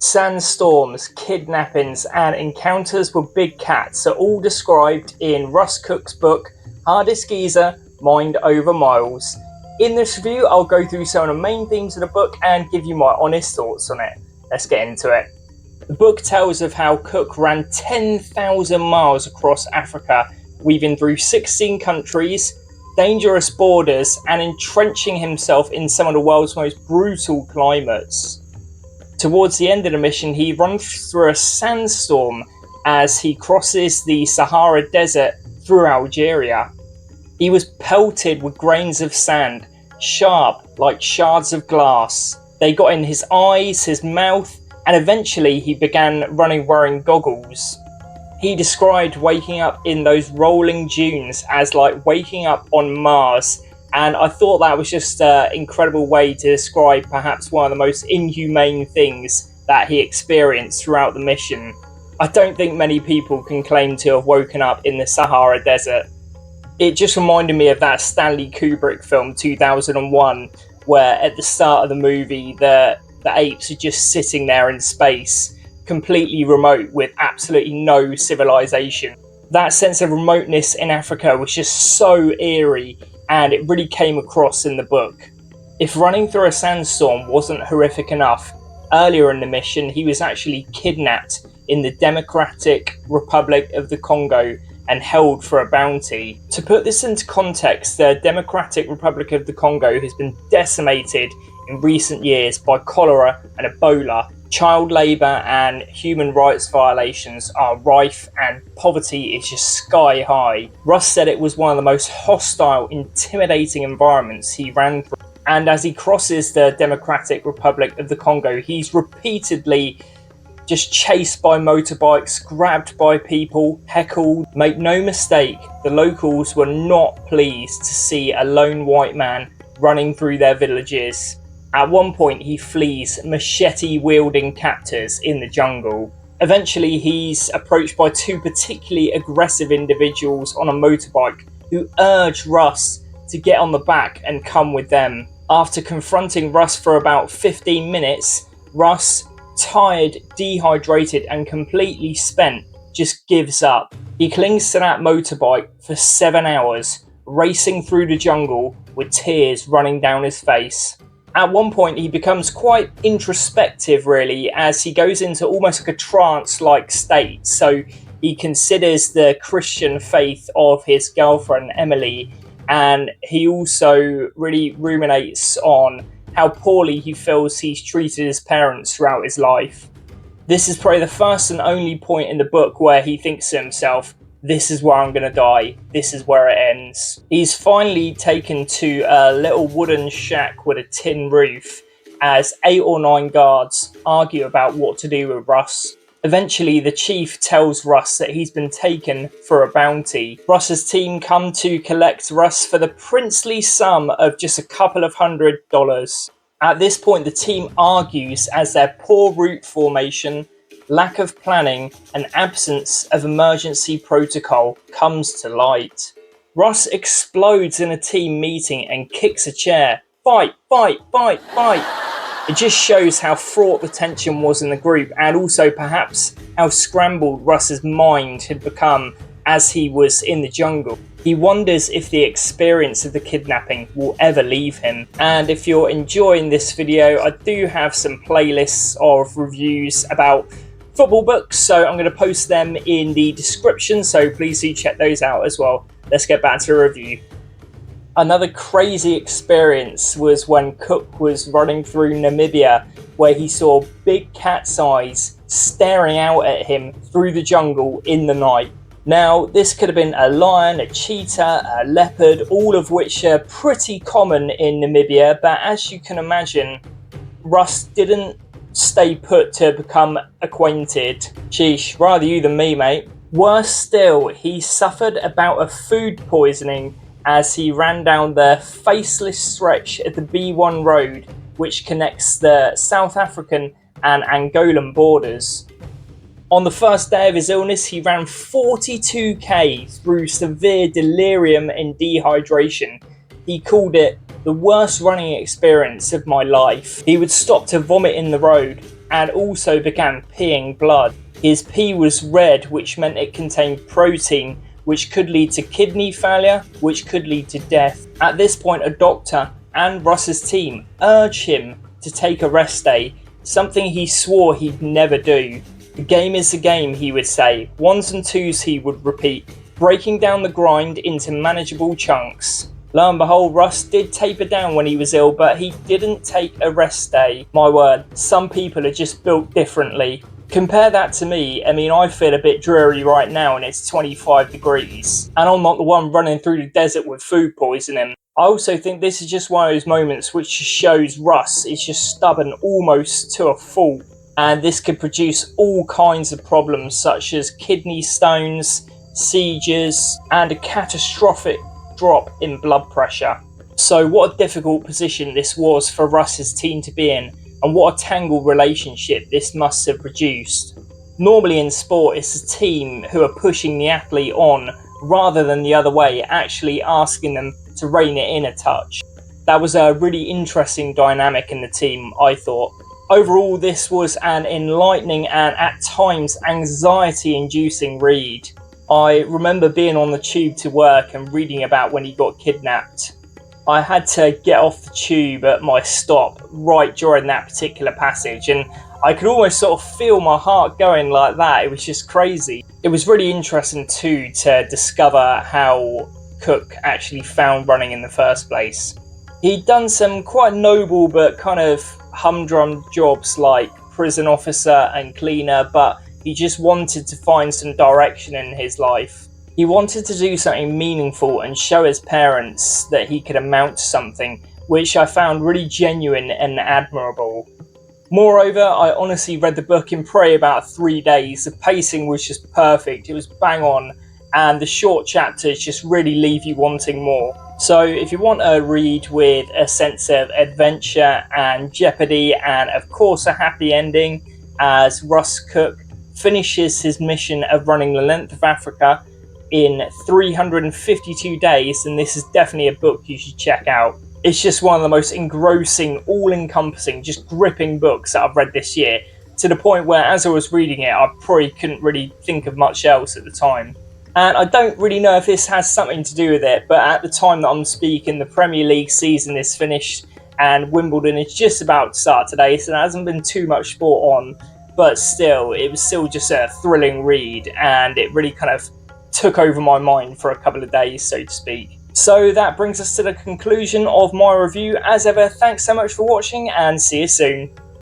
Sandstorms, kidnappings, and encounters with big cats are all described in Russ Cook's book, Hardest Geezer, Mind Over Miles. In this review, I'll go through some of the main themes of the book and give you my honest thoughts on it. Let's get into it. The book tells of how Cook ran 10,000 miles across Africa, weaving through 16 countries, dangerous borders, and entrenching himself in some of the world's most brutal climates. Towards the end of the mission, he runs through a sandstorm as he crosses the Sahara desert through Algeria. He was pelted with grains of sand, sharp like shards of glass. They got in his eyes, his mouth, and eventually he began running wearing goggles. He described waking up in those rolling dunes as like waking up on Mars, and I thought that was just an incredible way to describe perhaps one of the most inhumane things that he experienced throughout the mission. I don't think many people can claim to have woken up in the Sahara Desert. It just reminded me of that Stanley Kubrick film 2001, where at the start of the movie the apes are just sitting there in space, completely remote with absolutely no civilization. That sense of remoteness in Africa was just so eerie, and it really came across in the book. If running through a sandstorm wasn't horrific enough, earlier in the mission he was actually kidnapped in the Democratic Republic of the Congo and held for a bounty. To put this into context, the Democratic Republic of the Congo has been decimated in recent years by cholera and Ebola. Child labour and human rights violations are rife, and poverty is just sky high. Russ said it was one of the most hostile, intimidating environments he ran through. And as he crosses the Democratic Republic of the Congo, he's repeatedly just chased by motorbikes, grabbed by people, heckled. Make no mistake, the locals were not pleased to see a lone white man running through their villages. At one point, he flees machete-wielding captors in the jungle. Eventually, he's approached by two particularly aggressive individuals on a motorbike who urge Russ to get on the back and come with them. After confronting Russ for about 15 minutes, Russ, tired, dehydrated, and completely spent, just gives up. He clings to that motorbike for 7 hours, racing through the jungle with tears running down his face. At one point, he becomes quite introspective, really, as he goes into almost like a trance-like state. So he considers the Christian faith of his girlfriend, Emily, and he also really ruminates on how poorly he feels he's treated his parents throughout his life. This is probably the first and only point in the book where he thinks to himself, this is where I'm going to die, this is where it ends. He's finally taken to a little wooden shack with a tin roof as 8 or 9 guards argue about what to do with Russ. Eventually, the chief tells Russ that he's been taken for a bounty. Russ's team come to collect Russ for the princely sum of just a couple of $100. At this point, the team argues as their poor route formation, lack of planning, and absence of emergency protocol comes to light. Russ explodes in a team meeting and kicks a chair. Fight, fight, fight, fight. It just shows how fraught the tension was in the group, and also perhaps how scrambled Russ's mind had become as he was in the jungle. He wonders if the experience of the kidnapping will ever leave him. And if you're enjoying this video, I do have some playlists of reviews about football books, so I'm going to post them in the description, so please do check those out as well. Let's get back to the review. Another crazy experience was when Cook was running through Namibia, where he saw big cat's eyes staring out at him through the jungle in the night. Now, this could have been a lion, a cheetah, a leopard, all of which are pretty common in Namibia, but as you can imagine, Russ didn't stay put to become acquainted. Sheesh, rather you than me, mate. Worse still, he suffered a bout of food poisoning as he ran down the faceless stretch of the B1 road, which connects the South African and Angolan borders. On the first day of his illness, he ran 42k through severe delirium and dehydration. He called it the worst running experience of my life. He would stop to vomit in the road, and also began peeing blood. His pee was red, which meant it contained protein, which could lead to kidney failure, which could lead to death. At this point, a doctor and Russ's team urged him to take a rest day, something he swore he'd never do. The game is the game, he would say. Ones and twos, he would repeat, breaking down the grind into manageable chunks. Lo and behold, Russ did taper down when he was ill, but he didn't take a rest day. My word, some people are just built differently. Compare that to me. I mean, I feel a bit dreary right now and it's 25 degrees. And I'm not the one running through the desert with food poisoning. I also think this is just one of those moments which just shows Russ is just stubborn almost to a fault. And this could produce all kinds of problems such as kidney stones, seizures, and a catastrophic drop in blood pressure. So what a difficult position this was for Russ's team to be in, and what a tangled relationship this must have produced. Normally in sport, it's a team who are pushing the athlete on rather than the other way, actually asking them to rein it in a touch. That was a really interesting dynamic in the team, I thought. Overall, this was an enlightening and at times anxiety-inducing read. I remember being on the tube to work and reading about when he got kidnapped. I had to get off the tube at my stop right during that particular passage, and I could almost sort of feel my heart going like that. It was just crazy. It was really interesting too to discover how Cook actually found running in the first place. He'd done some quite noble but kind of humdrum jobs like prison officer and cleaner, but he just wanted to find some direction in his life. He wanted to do something meaningful and show his parents that he could amount to something, which I found really genuine and admirable. Moreover, I honestly read the book in probably about 3 days. The pacing was just perfect, it was bang on, and the short chapters just really leave you wanting more. So if you want a read with a sense of adventure and jeopardy, and of course a happy ending, as Russ Cook finishes his mission of running the length of Africa in 352 days, then this is definitely a book you should check out. It's just one of the most engrossing, all-encompassing, just gripping books that I've read this year, to the point where as I was reading it, I probably couldn't really think of much else at the time. And I don't really know if this has something to do with it, but at the time that I'm speaking, the Premier League season is finished and Wimbledon is just about to start today, so there hasn't been too much sport on, but still, it was still just a thrilling read, and it really kind of took over my mind for a couple of days, so to speak. So that brings us to the conclusion of my review. As ever, thanks so much for watching, and see you soon.